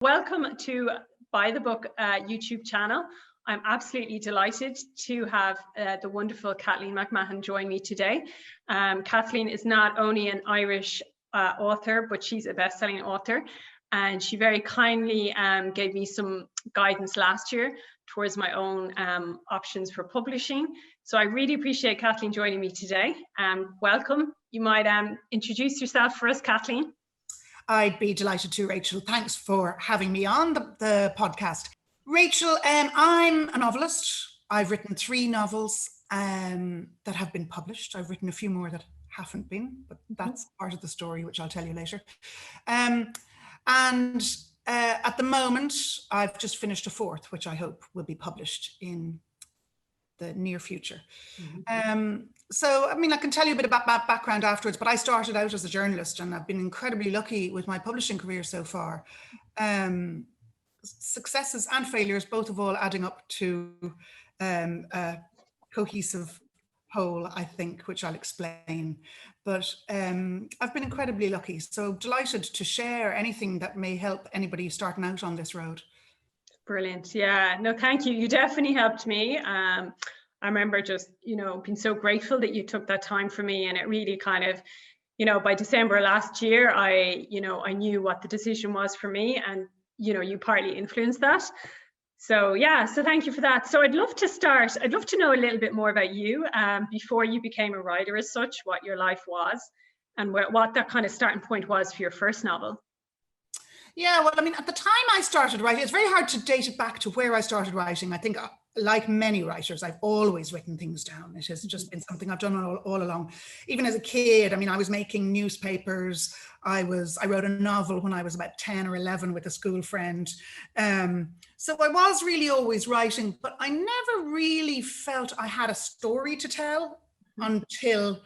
Welcome to Buy the Book YouTube channel. I'm absolutely delighted to have the wonderful Kathleen MacMahon join me today. Kathleen is not only an Irish author, but she's a best-selling author. And she very kindly gave me some guidance last year towards my own options for publishing. So I really appreciate Kathleen joining me today. Welcome. You might introduce yourself for us, Kathleen. I'd be delighted to, Rachel. Thanks for having me on the podcast. Rachel, I'm a novelist. I've written 3 novels that have been published. I've written a few more that haven't been, but that's part of the story, which I'll tell you later. And at the moment, I've just finished a 4th, which I hope will be published in the near future. So, I mean, I can tell you a bit about my background afterwards, but I started out as a journalist and I've been incredibly lucky with my publishing career so far. Successes and failures, both of all adding up to a cohesive whole, I think, which I'll explain. But I've been incredibly lucky. So delighted to share anything that may help anybody starting out on this road. Brilliant. Yeah, no, thank you. You definitely helped me. I remember just, being so grateful that you took that time for me. And it really kind of, by December last year, I knew what the decision was for me. And, you partly influenced that. So, yeah, so thank you for that. So I'd love to know a little bit more about you before you became a writer as such, what your life was and what that kind of starting point was for your first novel. Yeah, well, I mean, at the time I started writing, it's very hard to date it back to where I started writing. I think, like many writers, I've always written things down. It has just been something I've done all along. Even as a kid, I mean, I was making newspapers. I wrote a novel when I was about 10 or 11 with a school friend. So I was really always writing, but I never really felt I had a story to tell until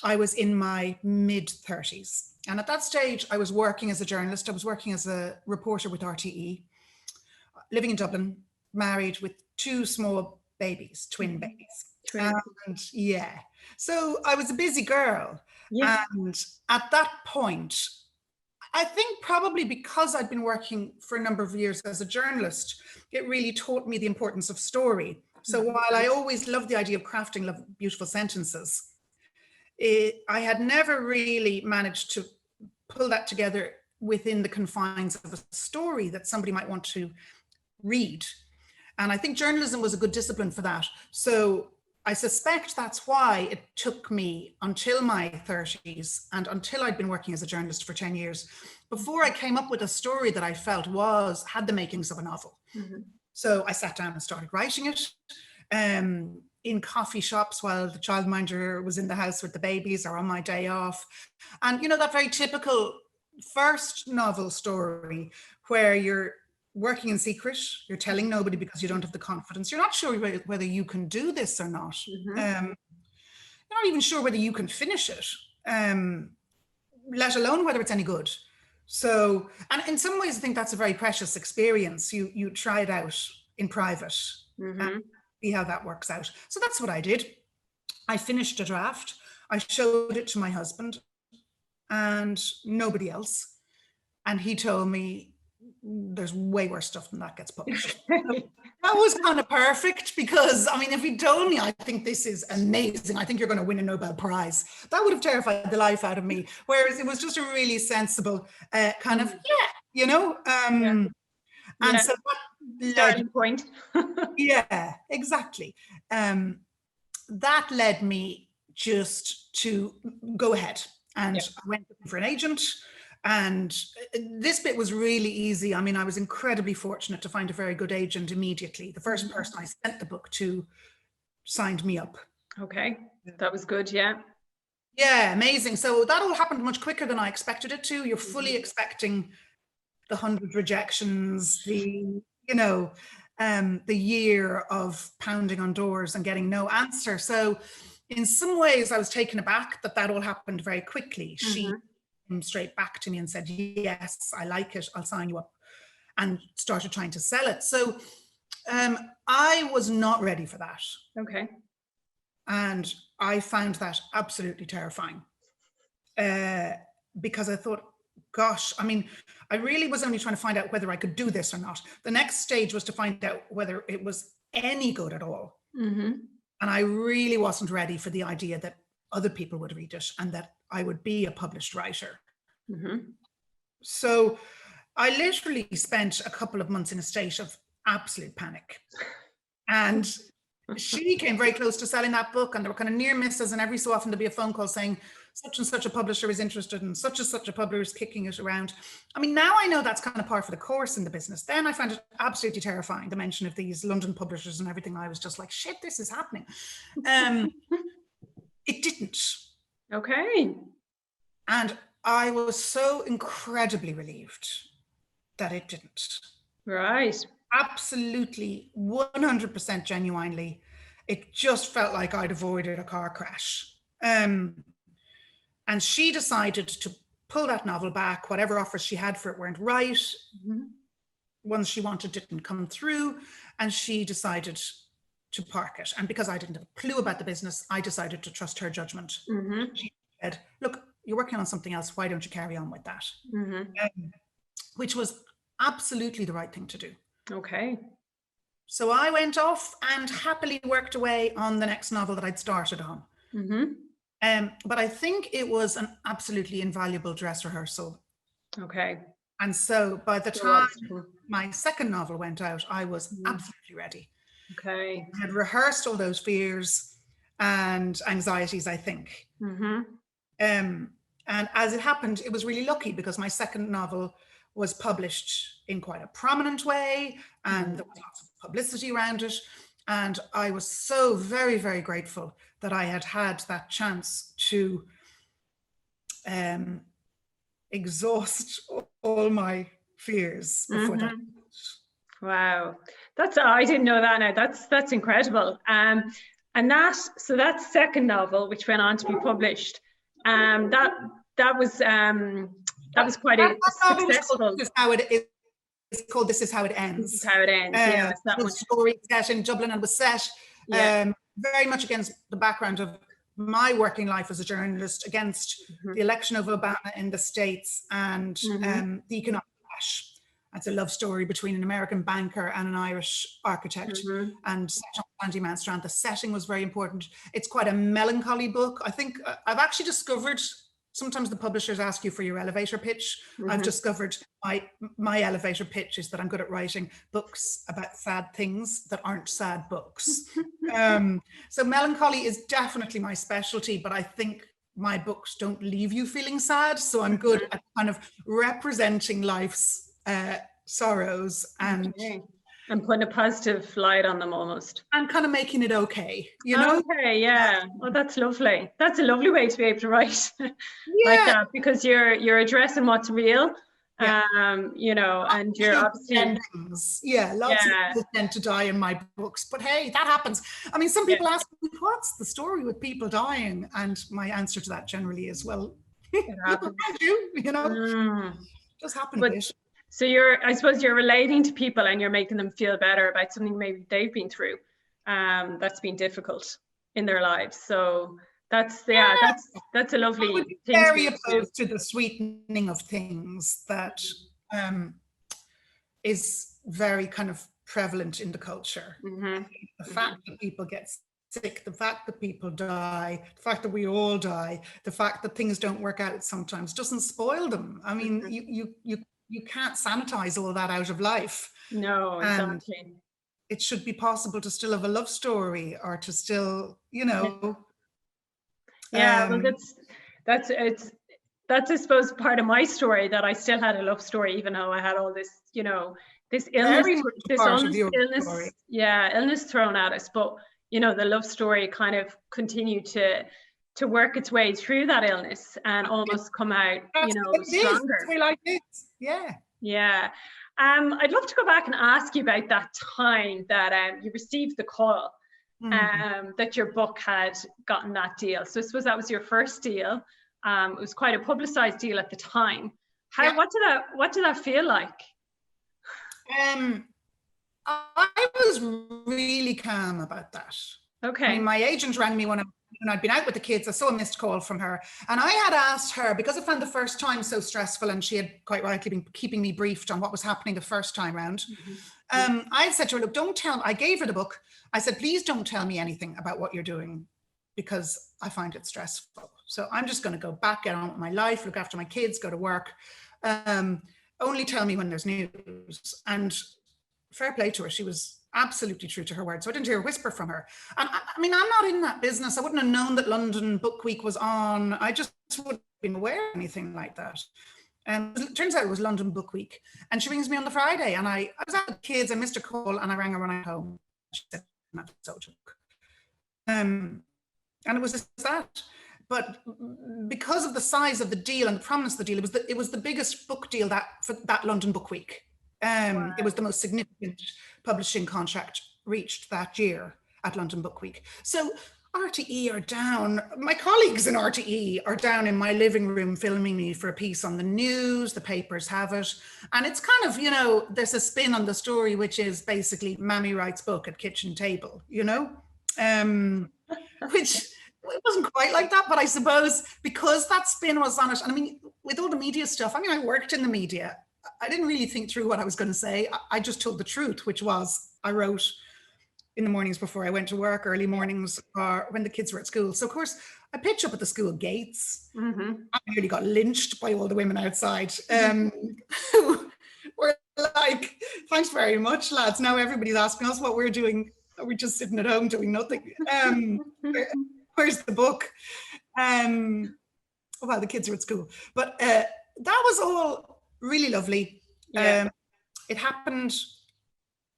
I was in my mid-30s. And at that stage, I was working as a journalist. I was working as a reporter with RTE, living in Dublin, married with 2 small babies, twin babies. And yeah, so I was a busy girl. Yeah. And at that point, I think probably because I'd been working for a number of years as a journalist, it really taught me the importance of story. So while I always loved the idea of crafting beautiful sentences, I had never really managed to pull that together within the confines of a story that somebody might want to read. And I think journalism was a good discipline for that. So I suspect that's why it took me until my 30s and until I'd been working as a journalist for 10 years before I came up with a story that I felt had the makings of a novel. So I sat down and started writing it. In coffee shops while the childminder was in the house with the babies or on my day off. And that very typical first novel story where you're working in secret, you're telling nobody because you don't have the confidence. You're not sure whether you can do this or not. You're not even sure whether you can finish it, let alone whether it's any good. So, and in some ways, I think that's a very precious experience. You try it out in private. And see how that works out. So that's what I did. I finished a draft. I showed it to my husband and nobody else. And he told me there's way worse stuff than that gets published. That was kind of perfect because, I mean, if he'd told me, I think this is amazing. I think you're going to win a Nobel Prize. That would have terrified the life out of me. Whereas it was just a really sensible kind of, And so that led point. Yeah, exactly. That led me just to go ahead. And I went for an agent. And this bit was really easy. I mean, I was incredibly fortunate to find a very good agent immediately. The first person I sent the book to signed me up. Okay, that was good, yeah. Yeah, amazing. So that all happened much quicker than I expected it to. You're fully expecting the 100 rejections, the year of pounding on doors and getting no answer. So in some ways I was taken aback that all happened very quickly. She came straight back to me and said, yes, I like it, I'll sign you up, and started trying to sell it. So I was not ready for that. Okay. And I found that absolutely terrifying because I thought, gosh, I mean, I really was only trying to find out whether I could do this or not. The next stage was to find out whether it was any good at all. Mm-hmm. And I really wasn't ready for the idea that other people would read it and that I would be a published writer. Mm-hmm. So I literally spent a couple of months in a state of absolute panic. And she came very close to selling that book, and there were kind of near misses, and every so often there'd be a phone call saying such and such a publisher is interested and such a publisher is kicking it around. I mean, now I know that's kind of par for the course in the business. Then I found it absolutely terrifying, the mention of these London publishers and everything. I was just like, shit, this is happening. It didn't. Okay. And I was so incredibly relieved that it didn't. Right. Absolutely, 100% genuinely. It just felt like I'd avoided a car crash. And she decided to pull that novel back. Whatever offers she had for it weren't right. Mm-hmm. Ones she wanted didn't come through. And she decided to park it. And because I didn't have a clue about the business, I decided to trust her judgment. Mm-hmm. She said, look, you're working on something else. Why don't you carry on with that? Mm-hmm. Which was absolutely the right thing to do. Okay. So I went off and happily worked away on the next novel that I'd started on. Mm-hmm. But I think it was an absolutely invaluable dress rehearsal. Okay. And so by the time my second novel went out, I was absolutely ready. Okay. I had rehearsed all those fears and anxieties, I think. Mm-hmm. And as it happened, it was really lucky because my second novel was published in quite a prominent way, and there was lots of publicity around it. And I was so very, very grateful that I had had that chance to exhaust all my fears before that. Wow, I didn't know that. Now that's incredible. And that second novel, which went on to be published, that was quite a successful. This is how it is. It's called This Is How It Ends. This is how it ends. Yes, that was story set in Dublin and was set very much against the background of my working life as a journalist, against the election of Obama in the States and the economic crash. It's a love story between an American banker and an Irish architect, and set on Sandy Mount Strand. The setting was very important. It's quite a melancholy book. I think I've actually discovered, sometimes the publishers ask you for your elevator pitch. I've discovered my elevator pitch is that I'm good at writing books about sad things that aren't sad books. So melancholy is definitely my specialty, but I think my books don't leave you feeling sad. So I'm good at kind of representing life's sorrows and putting a positive light on them almost. And kind of making it okay, you know? Okay, yeah. Oh, that's lovely. That's a lovely way to be able to write like that, because you're addressing what's real, you know, and you're obviously... lots of people tend to die in my books, but hey, that happens. I mean, some people ask me, what's the story with people dying? And my answer to that generally is, well, it happens. You know, just happens. So I suppose you're relating to people and you're making them feel better about something maybe they've been through that's been difficult in their lives. So that's a lovely thing. Very opposed to the sweetening of things that is very kind of prevalent in the culture. The fact that people get sick, the fact that people die, the fact that we all die, the fact that things don't work out sometimes doesn't spoil them. I mean, you can't sanitize all that out of life. No, exactly. And it should be possible to still have a love story, or to still, you know. Well, that's I suppose part of my story, that I still had a love story, even though I had all this, you know, this illness, illness thrown at us. But you know, the love story kind of continued to work its way through that illness and almost come out, you know, stronger. Like this. Yeah. I'd love to go back and ask you about that time that you received the call that your book had gotten that deal. So I suppose that was your first deal. It was quite a publicized deal at the time. What did that feel like? I was really calm about that. Okay. I mean, my agent rang me when I and I'd been out with the kids. I saw a missed call from her, and I had asked her, because I found the first time so stressful, and she had quite rightly been keeping me briefed on what was happening the first time round. I had said to her, look, don't tell me. I gave her the book. I said, please don't tell me anything about what you're doing, because I find it stressful. So I'm just going to go back, get on with my life, look after my kids, go to work. Only tell me when there's news. And fair play to her. She was absolutely true to her word. So I didn't hear a whisper from her. And I mean, I'm not in that business. I wouldn't have known that London Book Week was on. I just wouldn't have been aware of anything like that. And it turns out it was London Book Week. And she rings me on the Friday, and I was out with the kids, I missed a call, and I rang her when I got home. She said, I'm so book. And it was just that. But because of the size of the deal and the prominence of the deal, it was the biggest book deal for that London Book Week. Wow. It was the most significant publishing contract reached that year at London Book Week. So RTE are down. My colleagues in RTE are down in my living room filming me for a piece on the news. The papers have it. And it's kind of, you know, there's a spin on the story, which is basically Mammy writes book at kitchen table, you know, which it wasn't quite like that. But I suppose because that spin was on it, and I mean, with all the media stuff, I mean, I worked in the media. I didn't really think through what I was going to say. I just told the truth, which was I wrote in the mornings before I went to work, early mornings, or when the kids were at school. So of course I pitched up at the school gates. I nearly got lynched by all the women outside. Who were like, thanks very much, lads. Now everybody's asking us what we're doing. Are we just sitting at home doing nothing? Where's the book? Well, the kids are at school. But that was all really lovely. Yeah. It happened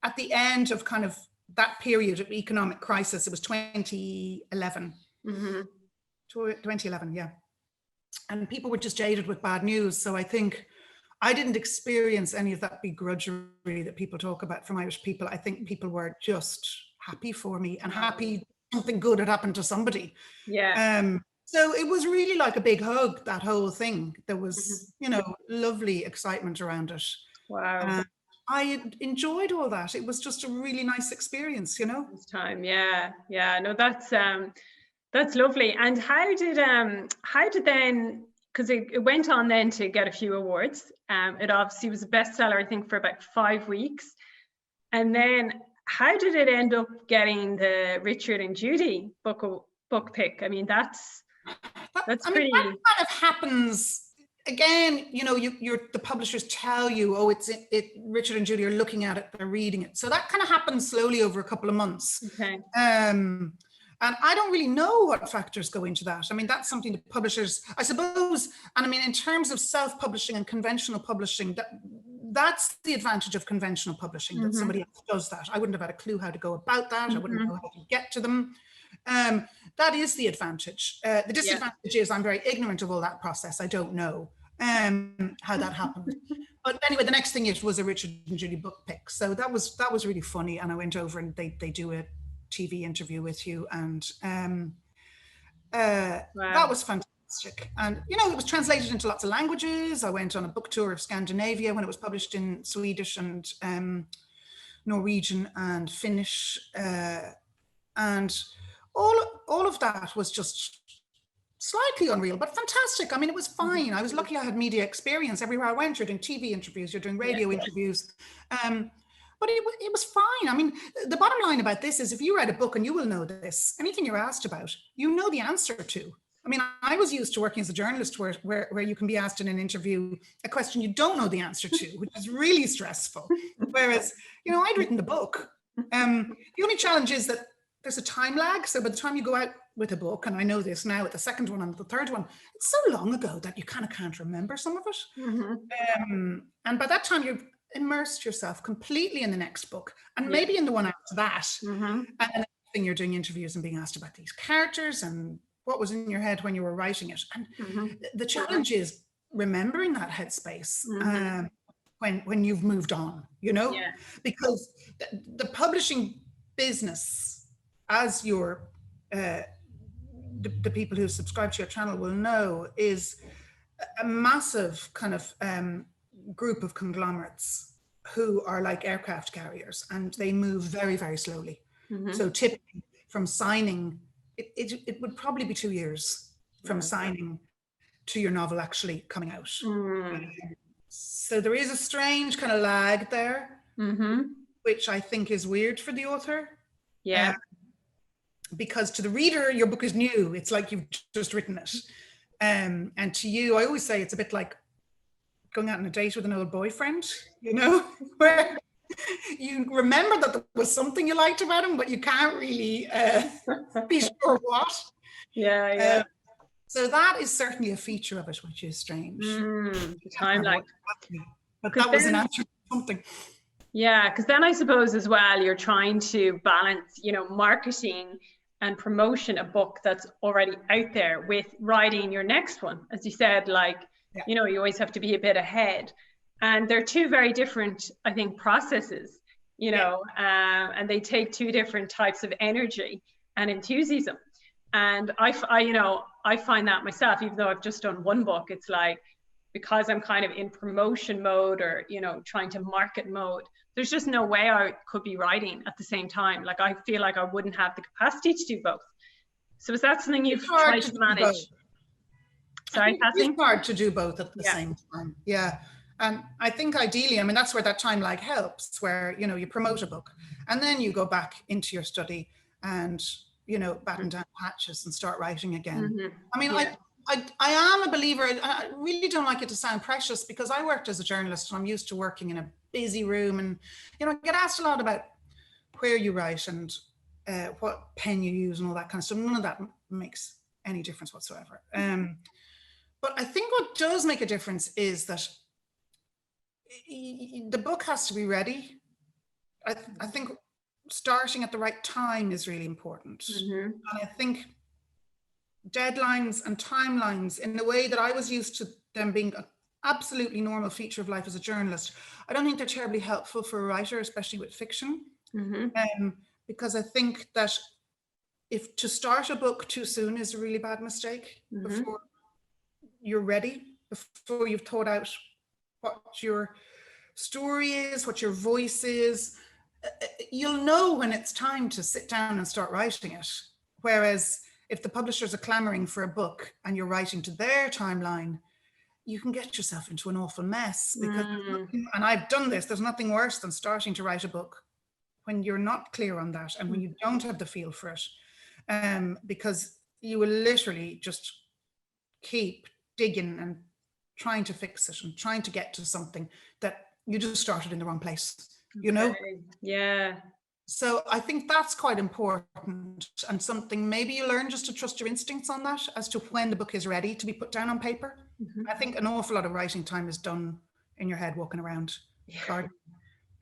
at the end of kind of that period of economic crisis. It was 2011. 2011, yeah. And people were just jaded with bad news. So I think I didn't experience any of that begrudgery that people talk about from Irish people. I think people were just happy for me and happy something good had happened to somebody. Yeah. So it was really like a big hug, that whole thing. There was, you know, lovely excitement around it. Wow. I enjoyed all that. It was just a really nice experience, you know. This time, yeah. No, that's lovely. And how did then, because it went on then to get a few awards. It obviously was a bestseller, I think, for about 5 weeks. And then how did it end up getting the Richard and Judy book pick? I mean, that's pretty. That kind of happens. Again, you know, the publishers tell you, oh, it's Richard and Judy are looking at it, they're reading it. So that kind of happens slowly over a couple of months. Okay. And I don't really know what factors go into that. I mean, that's something the publishers, I suppose, and I mean, in terms of self-publishing and conventional publishing, that's the advantage of conventional publishing, that somebody else does that. I wouldn't have had a clue how to go about that. I wouldn't know how to get to them. That is the advantage. The disadvantage is I'm very ignorant of all that process. I don't know how that happened. But anyway, the next thing was a Richard and Judy book pick. So that was really funny. And I went over and they do a TV interview with you. And that was fantastic. And, you know, it was translated into lots of languages. I went on a book tour of Scandinavia when it was published in Swedish and Norwegian and Finnish. And all of that was just slightly unreal, but fantastic. I mean, it was fine. I was lucky I had media experience everywhere I went. You're doing TV interviews, you're doing radio interviews. But it was fine. I mean, the bottom line about this is if you write a book, and you will know this, anything you're asked about, you know the answer to. I mean, I was used to working as a journalist where you can be asked in an interview a question you don't know the answer to, which is really stressful. Whereas, you know, I'd written the book. The only challenge is that there's a time lag. So by the time you go out with a book, and I know this now with the second one and the third one, it's so long ago that you kind of can't remember some of it. And by that time you've immersed yourself completely in the next book and maybe in the one after that. And the next thing you're doing interviews and being asked about these characters and what was in your head when you were writing it. And the challenge is remembering that headspace when you've moved on, you know, because the publishing business, as your the people who subscribe to your channel will know, is a massive kind of group of conglomerates who are like aircraft carriers, and they move very, very slowly. So typically from signing it would probably be 2 years from signing to your novel actually coming out. So there is a strange kind of lag there, which I think is weird for the author. Yeah. Because to the reader, your book is new. It's like you've just written it. And to you, I always say it's a bit like going out on a date with an old boyfriend, you know, where you remember that there was something you liked about him, but you can't really be sure what. Yeah. So that is certainly a feature of it, which is strange. The timeline. But that was an answer to something. Yeah, because then I suppose as well, you're trying to balance, you know, marketing and promotion a book that's already out there with writing your next one. As you said, like, you know, you always have to be a bit ahead. And they're two very different, I think, processes, you know, and they take two different types of energy and enthusiasm. And I find that myself, even though I've just done one book, it's like, because I'm kind of in promotion mode or, you know, trying to market mode, there's just no way I could be writing at the same time. Like, I feel like I wouldn't have the capacity to do both. So is that something you've tried to manage? Sorry, Kathleen? It's hard to do both at the same time. Yeah. And I think ideally, I mean, that's where that time lag helps, where, you know, you promote a book and then you go back into your study and, you know, batten down hatches and start writing again. I mean, I am a believer. I really don't like it to sound precious, because I worked as a journalist and I'm used to working in a busy room, and, you know, I get asked a lot about where you write and what pen you use and all that kind of stuff. None of that makes any difference whatsoever. But I think what does make a difference is that the book has to be ready. I think starting at the right time is really important. And I think deadlines and timelines, in the way that I was used to them being an absolutely normal feature of life as a journalist, I don't think they're terribly helpful for a writer, especially with fiction. Because I think that if to start a book too soon is a really bad mistake, before you're ready, before you've thought out what your story is, what your voice is, you'll know when it's time to sit down and start writing it. Whereas if the publishers are clamoring for a book and you're writing to their timeline, you can get yourself into an awful mess. Because, and I've done this, there's nothing worse than starting to write a book when you're not clear on that and when you don't have the feel for it, because you will literally just keep digging and trying to fix it and trying to get to something that you just started in the wrong place, you know? Yeah. So I think that's quite important, and something maybe you learn just to trust your instincts on that as to when the book is ready to be put down on paper. I think an awful lot of writing time is done in your head, walking around,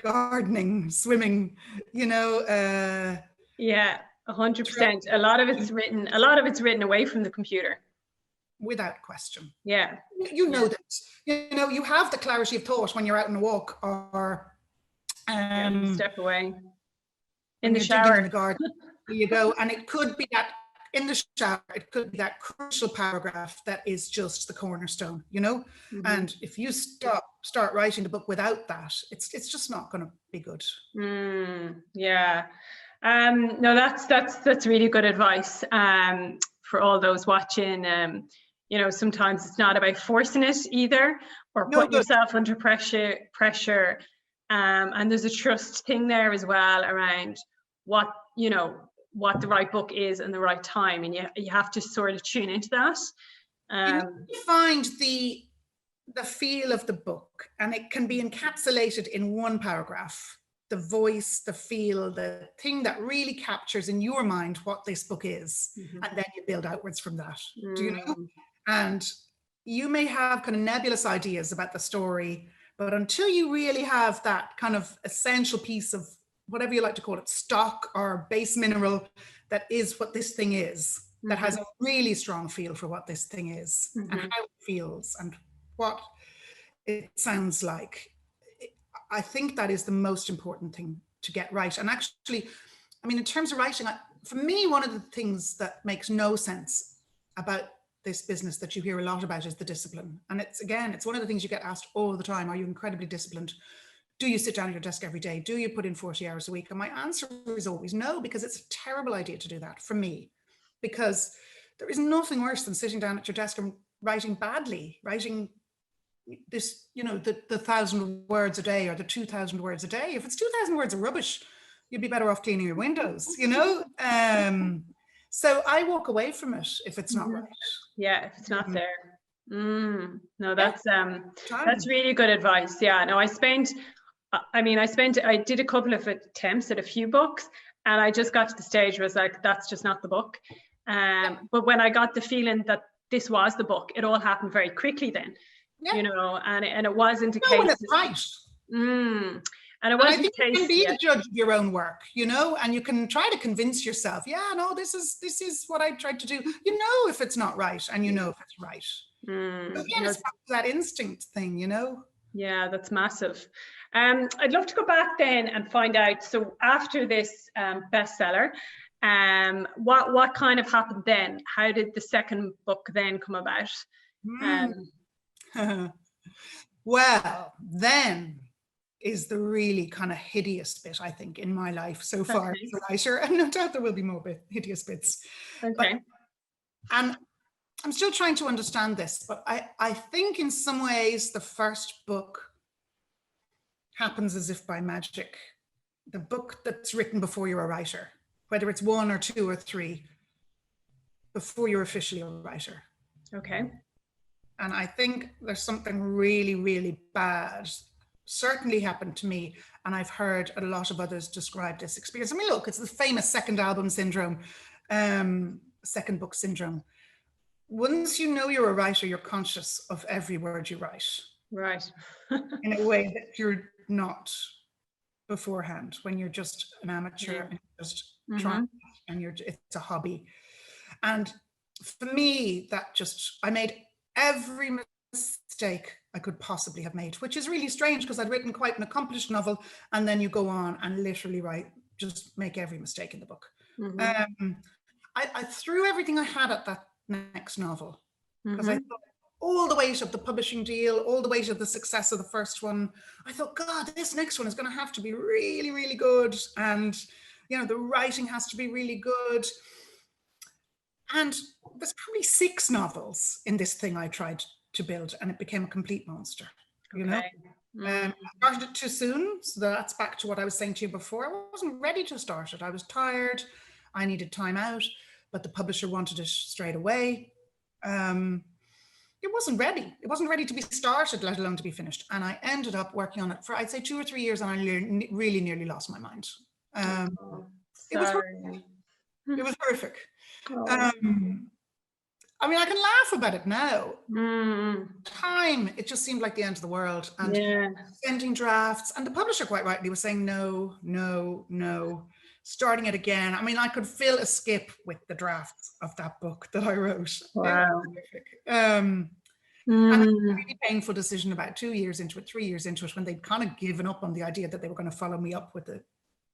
gardening, swimming, you know. 100%. A lot of it's written away from the computer. Without question. Yeah. You know that. You know, you have the clarity of thought when you're out on a walk or step away. In the shower. Digging in the garden. There you go. And it could be that in the shower, it could be that crucial paragraph that is just the cornerstone, you know? And if you start writing the book without that, it's just not going to be good. Yeah. No, that's really good advice for all those watching. You know, sometimes it's not about forcing it either, or putting yourself under pressure. And there's a trust thing there as well around what the right book is and the right time, and you have to sort of tune into that. You find the feel of the book, and it can be encapsulated in one paragraph. The voice, the feel, the thing that really captures in your mind what this book is, and then you build outwards from that. Do you know? And you may have kind of nebulous ideas about the story, but until you really have that kind of essential piece of whatever you like to call it, stock or base mineral, that is what this thing is, that has a really strong feel for what this thing is, and how it feels and what it sounds like. I think that is the most important thing to get right. And actually, I mean, in terms of writing, for me, one of the things that makes no sense about this business that you hear a lot about is the discipline. And it's one of the things you get asked all the time. Are you incredibly disciplined? Do you sit down at your desk every day? Do you put in 40 hours a week? And my answer is always no, because it's a terrible idea to do that for me. because there is nothing worse than sitting down at your desk and writing badly, writing this, you know, the 1,000 words a day or the 2,000 words a day. If it's 2,000 words of rubbish, you'd be better off cleaning your windows, you know? So I walk away from it if it's not right. Yeah, if it's not there. No, that's really good advice. Yeah, no, I did a couple of attempts at a few books, and I just got to the stage where I was like, that's just not the book. But when I got the feeling that this was the book, it all happened very quickly then, you know, and it wasn't a case. When it's right. And it wasn't I think a case. You can be the judge of your own work, you know, and you can try to convince yourself, yeah, no, this is what I tried to do. You know if it's not right, and you know if it's right. But again, it's that instinct thing, you know. Yeah, that's massive. I'd love to go back then and find out, so after this bestseller, what kind of happened then? How did the second book then come about? Well, then is the really kind of hideous bit, I think, in my life so far as a writer, and no doubt there will be more hideous bits. Okay. And I'm still trying to understand this, but I think in some ways the first book happens as if by magic. The book that's written before you're a writer, whether it's 1 or 2 or 3, before you're officially a writer. Okay. And I think there's something really, really bad certainly happened to me, and I've heard a lot of others describe this experience. I mean, look, it's the famous second album syndrome, second book syndrome. Once you know you're a writer, you're conscious of every word you write. Right. In a way that you're not beforehand, when you're just an amateur and you're just trying, and it's a hobby. And for me, I made every mistake I could possibly have made, which is really strange because I'd written quite an accomplished novel, and then you go on and literally just make every mistake in the book. I threw everything I had at that next novel because I thought all the weight of the publishing deal, all the weight of the success of the first one, I thought, God, this next one is going to have to be really, really good. And, you know, the writing has to be really good. And there's probably 6 novels in this thing I tried to build, and it became a complete monster, you know. I started it too soon, so that's back to what I was saying to you before. I wasn't ready to start it. I was tired. I needed time out, but the publisher wanted it straight away. It wasn't ready. It wasn't ready to be started, let alone to be finished. And I ended up working on it for, I'd say, 2 or 3 years, and I really nearly lost my mind. It was horrific. It was horrific. I mean, I can laugh about it now. Time, it just seemed like the end of the world. And sending drafts, and the publisher quite rightly was saying, no, no, no, starting it again. I mean, I could fill a skip with the drafts of that book that I wrote. Wow. And it was a really painful decision about 2 years into it, 3 years into it, when they'd kind of given up on the idea that they were going to follow me up with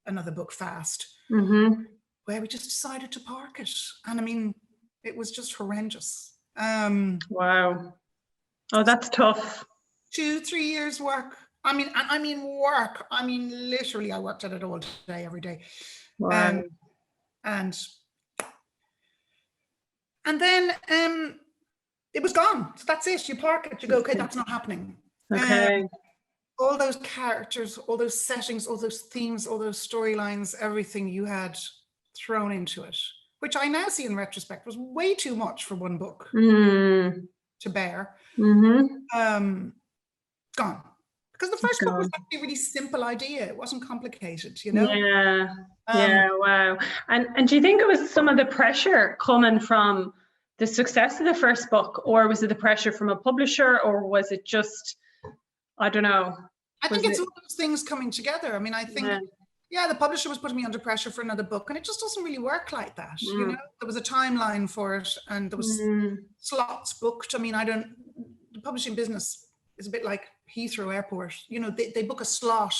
another book fast, where we just decided to park it. And I mean, it was just horrendous. Wow. Oh, that's tough. 2-3 years work. I mean work. I mean, literally, I worked at it all day, every day. Wow. And then it was gone. So that's it. You park it. You go, okay, that's not happening. Okay. All those characters, all those settings, all those themes, all those storylines, everything you had thrown into it, which I now see in retrospect was way too much for one book to bear. Gone. Because the first book was actually a really simple idea. It wasn't complicated, you know? Wow. And do you think it was some of the pressure coming from the success of the first book, or was it the pressure from a publisher, or was it just, I don't know? I think it's all those things coming together. I mean, I think, the publisher was putting me under pressure for another book, and it just doesn't really work like that. You know, there was a timeline for it, and there was slots booked. I mean, the publishing business is a bit like Heathrow Airport. You know, they book a slot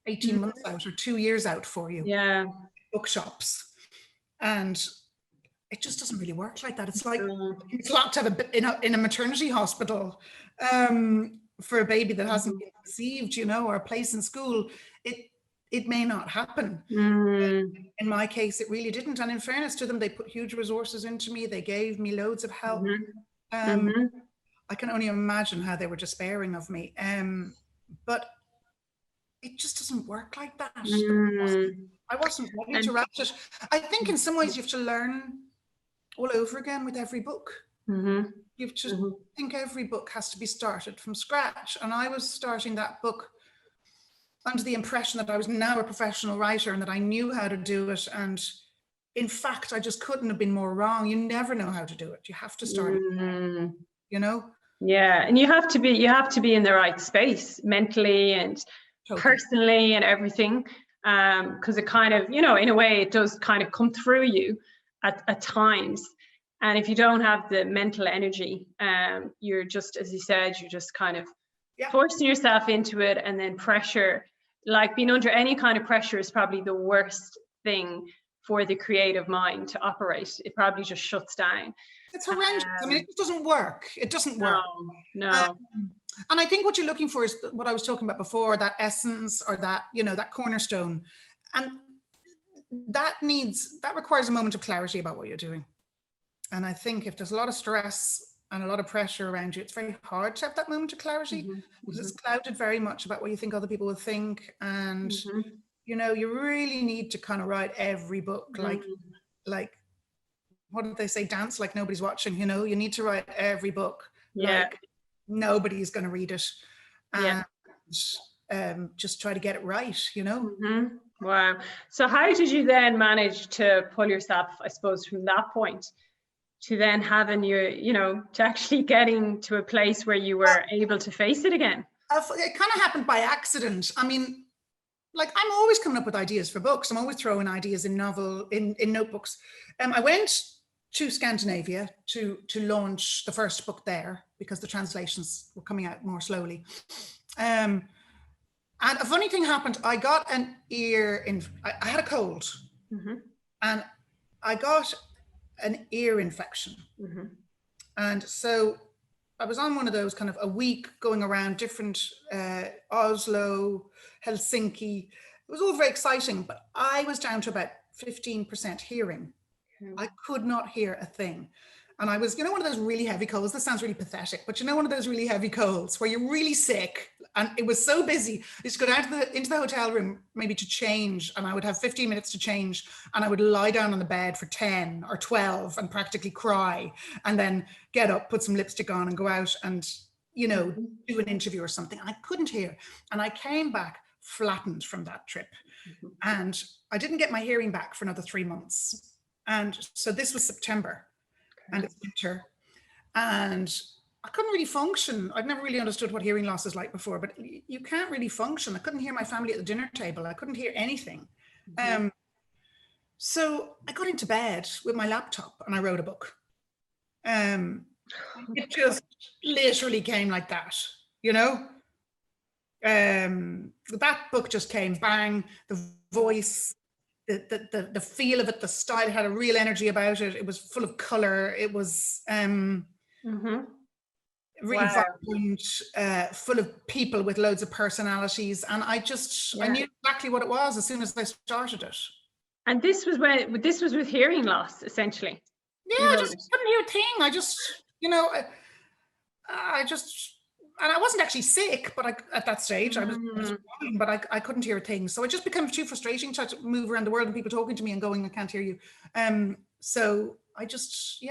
18 months out or 2 years out for you. Yeah. Bookshops. And it just doesn't really work like that. It's like it's locked out in a maternity hospital for a baby that hasn't been conceived, you know, or a place in school. it may not happen. Mm. In my case, it really didn't. And in fairness to them, they put huge resources into me. They gave me loads of help. I can only imagine how they were despairing of me. But it just doesn't work like that. I wasn't ready to write it. I think in some ways you have to learn all over again with every book. You have to think every book has to be started from scratch. And I was starting that book under the impression that I was now a professional writer and that I knew how to do it. And in fact, I just couldn't have been more wrong. You never know how to do it. You have to start it, you know? Yeah, and you have to be in the right space mentally and personally and everything, because it kind of, you know, in a way it does kind of come through you at times. And if you don't have the mental energy, you're just, as you said, you're just kind of forcing yourself into it, and then pressure, like being under any kind of pressure is probably the worst thing for the creative mind to operate. It probably just shuts down. It's horrendous. I mean, it just doesn't work. It doesn't work. No. And I think what you're looking for is what I was talking about before, that essence, or that, you know, that cornerstone. And that requires a moment of clarity about what you're doing. And I think if there's a lot of stress and a lot of pressure around you, it's very hard to have that moment of clarity, because it's clouded very much about what you think other people will think. And, you know, you really need to kind of write every book, like, what did they say? Dance like nobody's watching, you know, you need to write every book. Like nobody's going to read it. And just try to get it right, you know? Wow. So how did you then manage to pull yourself, I suppose, from that point to then having your, you know, to actually getting to a place where you were able to face it again? It kind of happened by accident. I mean, like, I'm always coming up with ideas for books. I'm always throwing ideas in notebooks. I went to Scandinavia to launch the first book there, because the translations were coming out more slowly. And a funny thing happened. I got I had a cold, and I got an ear infection. And so I was on one of those kind of a week going around different, Oslo, Helsinki. It was all very exciting, but I was down to about 15% hearing. I could not hear a thing. And I was, you know, one of those really heavy colds. This sounds really pathetic, but you know, one of those really heavy colds where you're really sick, and it was so busy. I used to go down into the hotel room maybe to change, and I would have 15 minutes to change, and I would lie down on the bed for 10 or 12 and practically cry, and then get up, put some lipstick on, and go out and, you know, do an interview or something. I couldn't hear. And I came back flattened from that trip. And I didn't get my hearing back for another 3 months. And so this was September. And it's winter, and I couldn't really function. I'd never really understood what hearing loss is like before, but you can't really function. I couldn't hear my family at the dinner table. I couldn't hear anything. So I got into bed with my laptop and I wrote a book. It just literally came like that, you know? That book just came, bang, the voice, the feel of it, the style, it had a real energy about it. It was full of color. It was really vibrant, full of people with loads of personalities. And I knew exactly what it was as soon as I started it. And this was with hearing loss, essentially. Yeah, I just couldn't hear a thing. I just, you know, and I wasn't actually sick, but at that stage I was fine, but I couldn't hear a thing. So it just became too frustrating trying to move around the world and people talking to me and going, I can't hear you. So I just,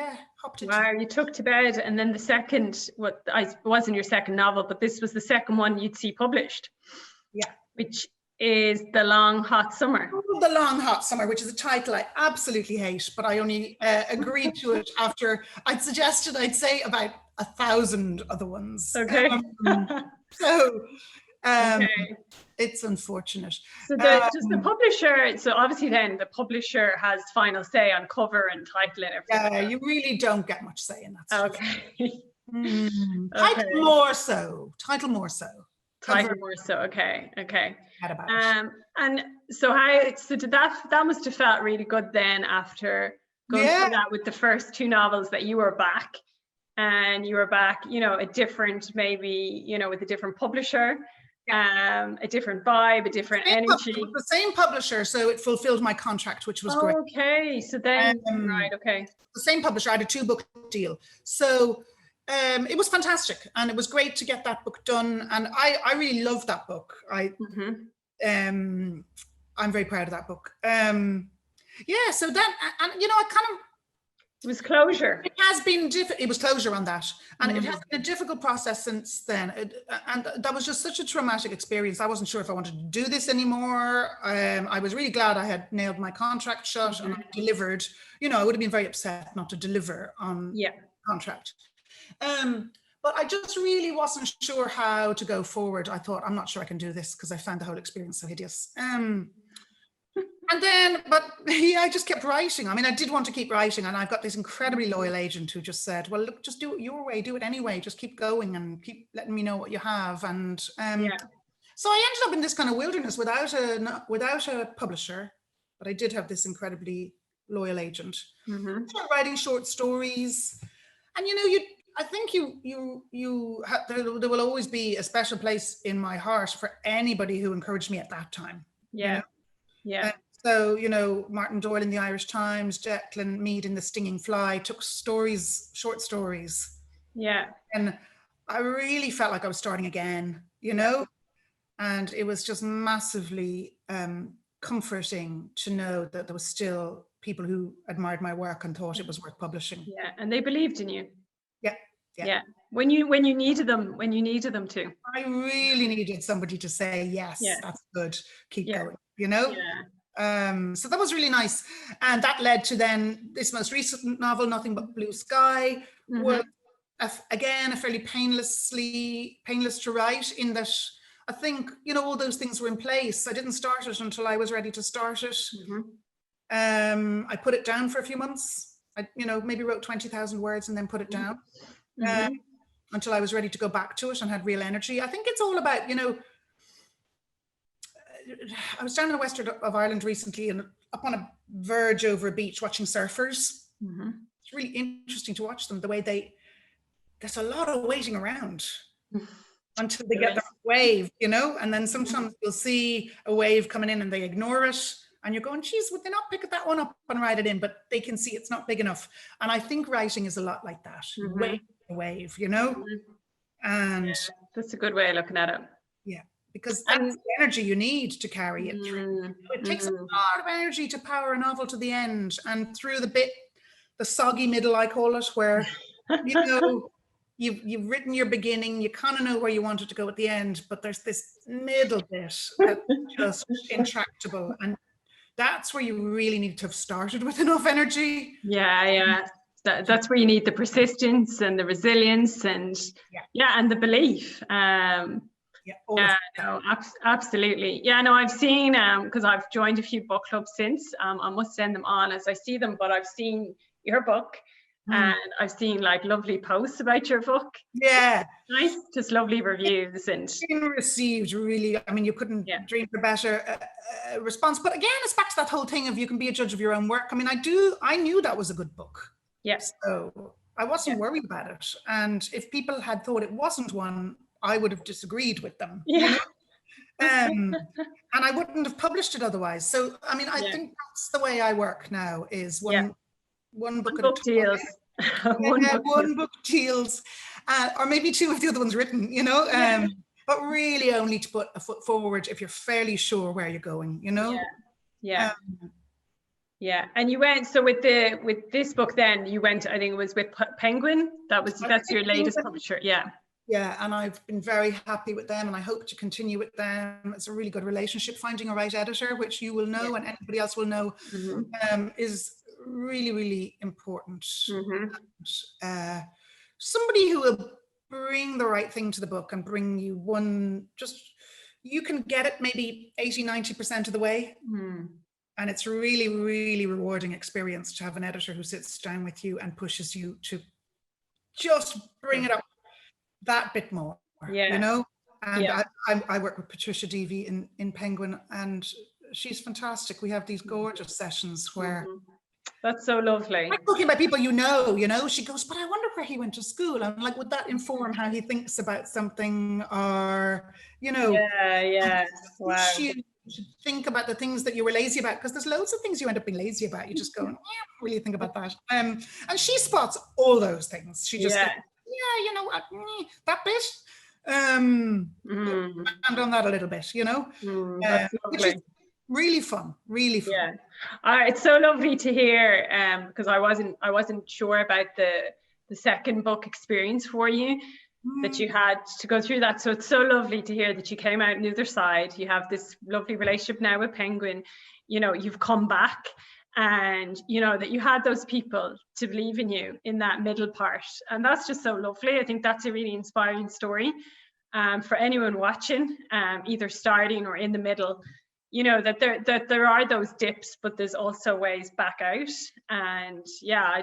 hopped into it. Wow, you took to bed, and then the second, wasn't your second novel, but this was the second one you'd see published. Yeah. Which is The Long Hot Summer. The Long Hot Summer, which is a title I absolutely hate, but I only agreed to it after I'd suggested I'd say about 1,000 other ones. Okay. It's unfortunate. So does the publisher, so obviously then the publisher has final say on cover and title and everything. Yeah, you really don't get much say in that stuff. Okay. Title more so. Title more so, okay. And so did that must have felt really good then after going through that with the first 2 novels, that you were back, you know, a different, maybe, you know, with a different publisher, a different vibe, a different energy. The same publisher, so it fulfilled my contract, which was great. Okay, so then, right, okay. The same publisher, I had a 2-book deal. So it was fantastic, and it was great to get that book done. And I really loved that book. I'm very proud of that book. Yeah, so that, and you know, I kind of, it was closure. It has been it was closure on that, and it has been a difficult process since then. And that was just such a traumatic experience. I wasn't sure if I wanted to do this anymore. I was really glad I had nailed my contract shut and I delivered. You know, I would have been very upset not to deliver on contract. But I just really wasn't sure how to go forward. I thought, I'm not sure I can do this because I found the whole experience so hideous. And then, but yeah, I just kept writing. I mean, I did want to keep writing, and I've got this incredibly loyal agent who just said, well, look, just do it your way, do it anyway, just keep going and keep letting me know what you have. And so I ended up in this kind of wilderness without a publisher, but I did have this incredibly loyal agent. Started writing short stories, and you know, I think there will always be a special place in my heart for anybody who encouraged me at that time. Yeah. You know? Yeah. So, you know, Martin Doyle in the Irish Times, Declan Mead in The Stinging Fly took short stories. Yeah. And I really felt like I was starting again, you know, and it was just massively comforting to know that there was still people who admired my work and thought it was worth publishing. Yeah. And they believed in you. Yeah. When you needed them to. I really needed somebody to say, yes, that's good. Keep going, you know? Yeah. So that was really nice. And that led to then this most recent novel, Nothing But Blue Sky, was again, a fairly painless to write, in that I think, you know, all those things were in place. I didn't start it until I was ready to start it. I put it down for a few months. I, you know, maybe wrote 20,000 words and then put it down. Until I was ready to go back to it and had real energy. I think it's all about, you know, I was down in the west of Ireland recently and up on a verge over a beach watching surfers. It's really interesting to watch them, the way there's a lot of waiting around until they get the wave, you know, and then sometimes you'll see a wave coming in and they ignore it. And you're going, geez, would they not pick that one up and write it in? But they can see it's not big enough. And I think writing is a lot like that. Wave, you know? And that's a good way of looking at it. Yeah, because that's the energy you need to carry it through. It takes a lot of energy to power a novel to the end, and through the soggy middle, I call it, where, you know, you've written your beginning, you kind of know where you want it to go at the end, but there's this middle bit that's just intractable. And that's where you really need to have started with enough energy. That's where you need the persistence and the resilience and and the belief. Absolutely. Yeah, no, I've seen, because I've joined a few book clubs since. I must send them on as I see them, but I've seen your book and I've seen like lovely posts about your book. Yeah. Nice, just lovely reviews. And it's been received really, I mean, you couldn't dream for a better response. But again, it's back to that whole thing of you can be a judge of your own work. I mean, I knew that was a good book. Yes. So I wasn't worried about it. And if people had thought it wasn't one, I would have disagreed with them. You know? And I wouldn't have published it otherwise. So, I mean, I think that's the way I work now, is one book at a time. Deals. One book deals. Or maybe two if the other one's written, you know? But really only to put a foot forward if you're fairly sure where you're going, you know? And you went, so with this book then you went, I think it was with Penguin, that's your latest publisher. Yeah, and I've been very happy with them and I hope to continue with them. It's a really good relationship. Finding a right editor, which you will know and anybody else will know, is really, really important. Somebody who will bring the right thing to the book and bring you you can get it maybe 80-90% of the way. And it's really, really rewarding experience to have an editor who sits down with you and pushes you to just bring it up that bit more, you know? And I work with Patricia Deavy in Penguin, and she's fantastic. We have these gorgeous sessions where... That's so lovely. I'm talking about people you know, she goes, but I wonder where he went to school? And like, would that inform how he thinks about something, or, you know, Wow. you should think about the things that you were lazy about, because there's loads of things you end up being lazy about. You just go, I don't really think about that. And she spots all those things. She just goes, yeah, you know what, that bit. And on that a little bit, you know, which is really fun, really fun. Yeah, it's so lovely to hear, because I wasn't sure about the second book experience for you, that you had to go through that. So it's so lovely to hear that you came out on the other side. You have this lovely relationship now with Penguin. You know, you've come back, and you know that you had those people to believe in you in that middle part, and that's just so lovely. I think that's a really inspiring story. For anyone watching, either starting or in the middle, you know, that there are those dips, but there's also ways back out. And yeah,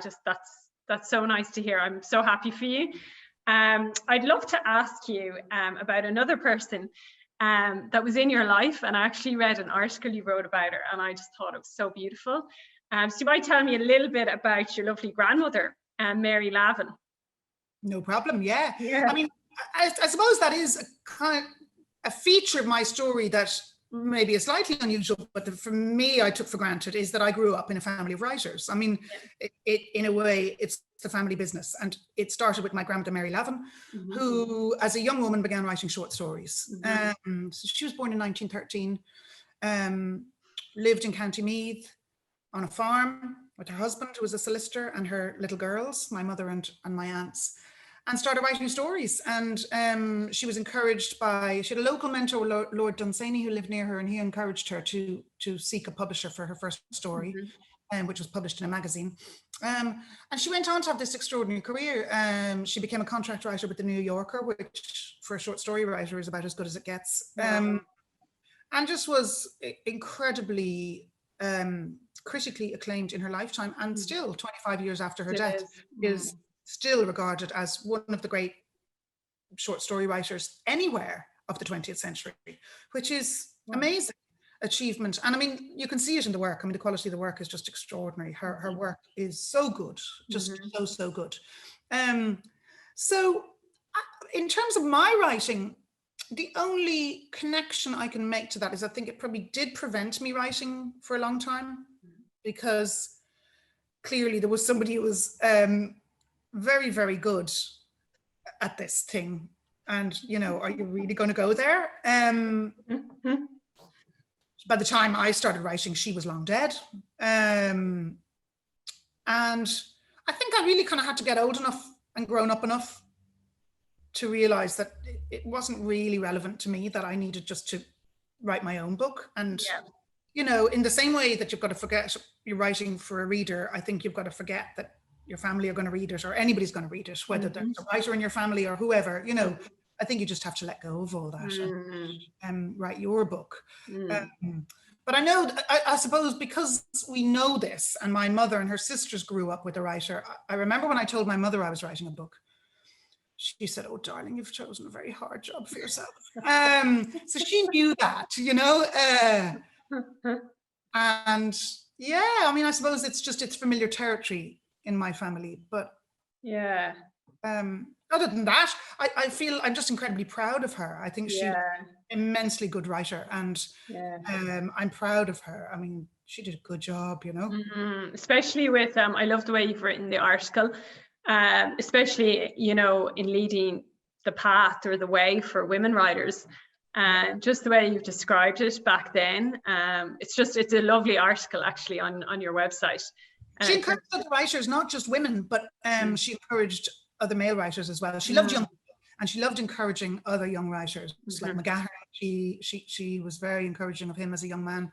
that's so nice to hear. I'm so happy for you. I'd love to ask you about another person that was in your life, and I actually read an article you wrote about her, and I just thought it was so beautiful. So you might tell me a little bit about your lovely grandmother, Mary Lavin. No problem. Yeah. I mean, I suppose that is a kind of a feature of my story that maybe is slightly unusual, but for me, I took for granted, is that I grew up in a family of writers. I mean, it in a way, it's the family business. And it started with my grandmother, Mary Lavin, who, as a young woman, began writing short stories. So she was born in 1913, lived in County Meath on a farm with her husband, who was a solicitor, and her little girls, my mother and my aunts, and started writing stories. And she was encouraged by, she had a local mentor, Lord Dunsany, who lived near her, and he encouraged her to seek a publisher for her first story, which was published in a magazine. And she went on to have this extraordinary career. She became a contract writer with the New Yorker, which for a short story writer is about as good as it gets. And just was incredibly critically acclaimed in her lifetime, and still 25 years after her death is still regarded as one of the great short story writers anywhere of the 20th century, which is amazing achievement. And I mean, you can see it in the work. I mean, the quality of the work is just extraordinary. Her work is so good, just so good. So in terms of my writing, the only connection I can make to that is I think it probably did prevent me writing for a long time, because clearly there was somebody who was very, very good at this thing. And, you know, are you really going to go there? By the time I started writing, she was long dead. And I think I really kind of had to get old enough and grown up enough to realize that it wasn't really relevant to me, that I needed just to write my own book. And, you know, in the same way that you've got to forget you're writing for a reader, I think you've got to forget that your family are going to read it, or anybody's going to read it, whether there's a writer in your family or whoever, you know. I think you just have to let go of all that and write your book. But I know, I suppose because we know this, and my mother and her sisters grew up with a writer, I remember when I told my mother I was writing a book, she said, "Oh, darling, you've chosen a very hard job for yourself." So she knew that, you know. And yeah, I mean, I suppose it's familiar territory in my family, but other than that, I feel I'm just incredibly proud of her. I think she's an immensely good writer, and I'm proud of her. I mean, she did a good job, you know. Especially with I love the way you've written the article, especially, you know, in leading the path or the way for women writers. Just the way you've described it back then, it's a lovely article actually on your website. She encouraged other writers, not just women, but she encouraged other male writers as well. She loved young people, and she loved encouraging other young writers like McGahern. She was very encouraging of him as a young man.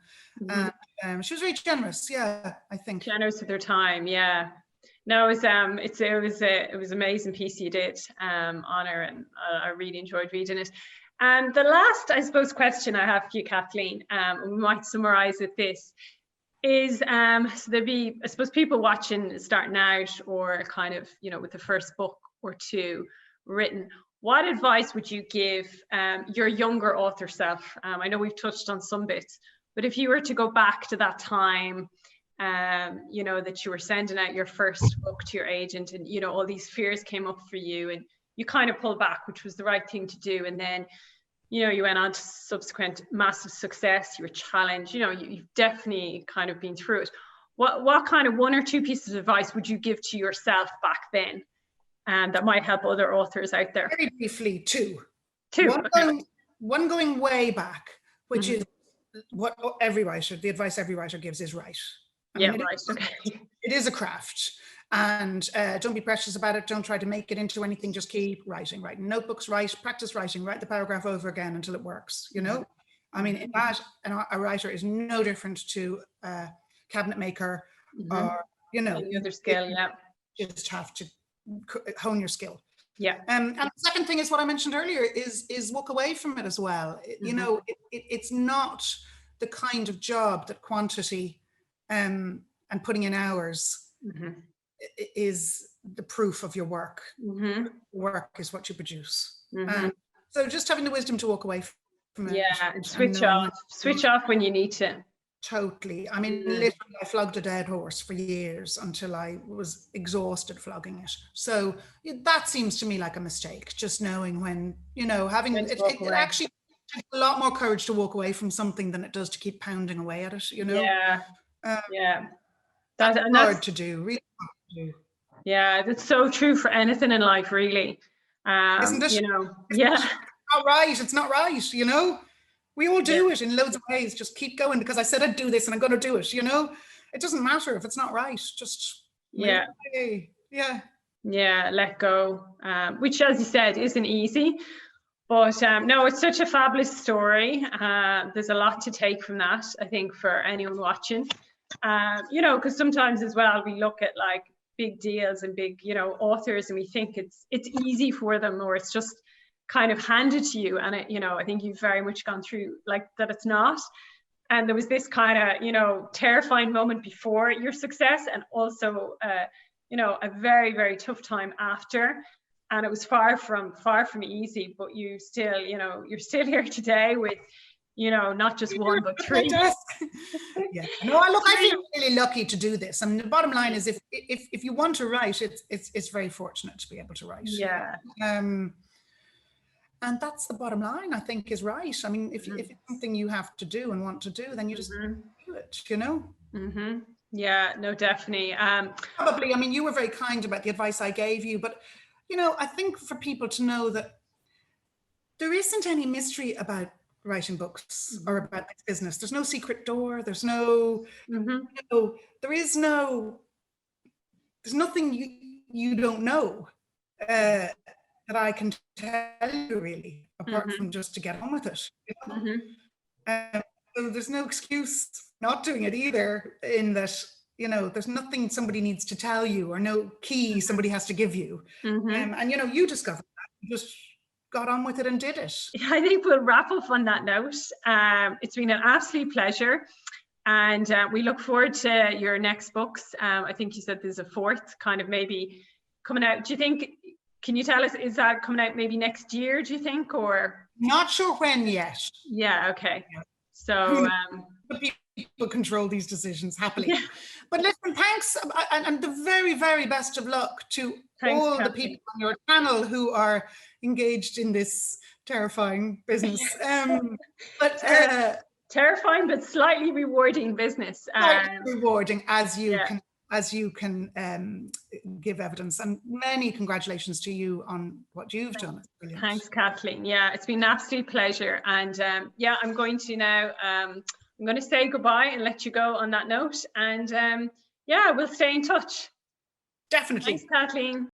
She was very generous. I think generous with her time. No, it was an amazing piece you did on her, and I really enjoyed reading it. And the last, I suppose, question I have for you, Kathleen, we might summarize with this, is so there'd be, I suppose, people watching starting out, or kind of, you know, with the first book or two written. What advice would you give your younger author self? I know we've touched on some bits, but if you were to go back to that time, you know, that you were sending out your first book to your agent, and, you know, all these fears came up for you, and you kind of pulled back, which was the right thing to do. And then, you know, you went on to subsequent massive success. You were challenged. You know, you've definitely kind of been through it. What kind of 1 or 2 pieces of advice would you give to yourself back then, that might help other authors out there? Very briefly, two. Okay. One going way back, which is what the advice every writer gives is write. Okay. It is a craft, and don't be precious about it. Don't try to make it into anything. Just keep writing notebooks, practice writing, write the paragraph over again until it works, you know? I mean, in that, a writer is no different to a cabinet maker or, you know, any other skill. You just have to hone your skill. And the second thing is what I mentioned earlier is walk away from it as well. You know, it's not the kind of job that quantity and putting in hours is the proof of your work. Work is what you produce. So just having the wisdom to walk away from it. And switch off when you need to. Totally. I mean, literally, I flogged a dead horse for years until I was exhausted flogging it. So that seems to me like a mistake, just knowing when, you know, having it actually takes a lot more courage to walk away from something than it does to keep pounding away at it, you know? That's hard to do, really hard to do. Yeah, that's so true for anything in life, really. Isn't it? You know, it's not right, you know? We all do it in loads of ways. Just keep going because I said I'd do this and I'm going to do it, you know? It doesn't matter if it's not right. Just let go, which, as you said, isn't easy. But no, it's such a fabulous story. There's a lot to take from that, I think, for anyone watching. You know, because sometimes as well, we look at like big deals and big, you know, authors, and we think it's easy for them, or it's just kind of handed to you. And you know, I think you've very much gone through like that it's not. And there was this kind of, you know, terrifying moment before your success, and also you know, a very, very tough time after. And it was far from easy, but you still, you know, you're still here today with, you know, not just 1 but 3. No, look, I feel really lucky to do this. I mean, the bottom line is if you want to write, it's very fortunate to be able to write. And that's the bottom line, I think, is right. I mean, if it's something you have to do and want to do, then you just do it, you know? Yeah, no, definitely. Probably, I mean, you were very kind about the advice I gave you, but, you know, I think for people to know that there isn't any mystery about writing books or about this business. There's no secret door. There's no, there's nothing you don't know. That I can tell you, really, apart from just to get on with it. You know? So there's no excuse not doing it either, in that, you know, there's nothing somebody needs to tell you, or no key somebody has to give you. And, you know, you discovered that. You just got on with it and did it. I think we'll wrap up on that note. It's been an absolute pleasure. And we look forward to your next books. I think you said there's a 4th kind of maybe coming out. Do you think, can you tell us, is that coming out maybe next year, do you think, or? Not sure when yet. Yeah, okay. So people control these decisions happily. But listen, thanks, and the very, very best of luck to all the people on your channel who are engaged in this terrifying business. Terrifying but slightly rewarding business. Rewarding, as you can give evidence. And many congratulations to you on what you've done. It's brilliant. Thanks, Kathleen. Yeah, it's been an absolute pleasure. And I'm going to now, I'm going to say goodbye and let you go on that note. And we'll stay in touch. Definitely. Thanks, Kathleen.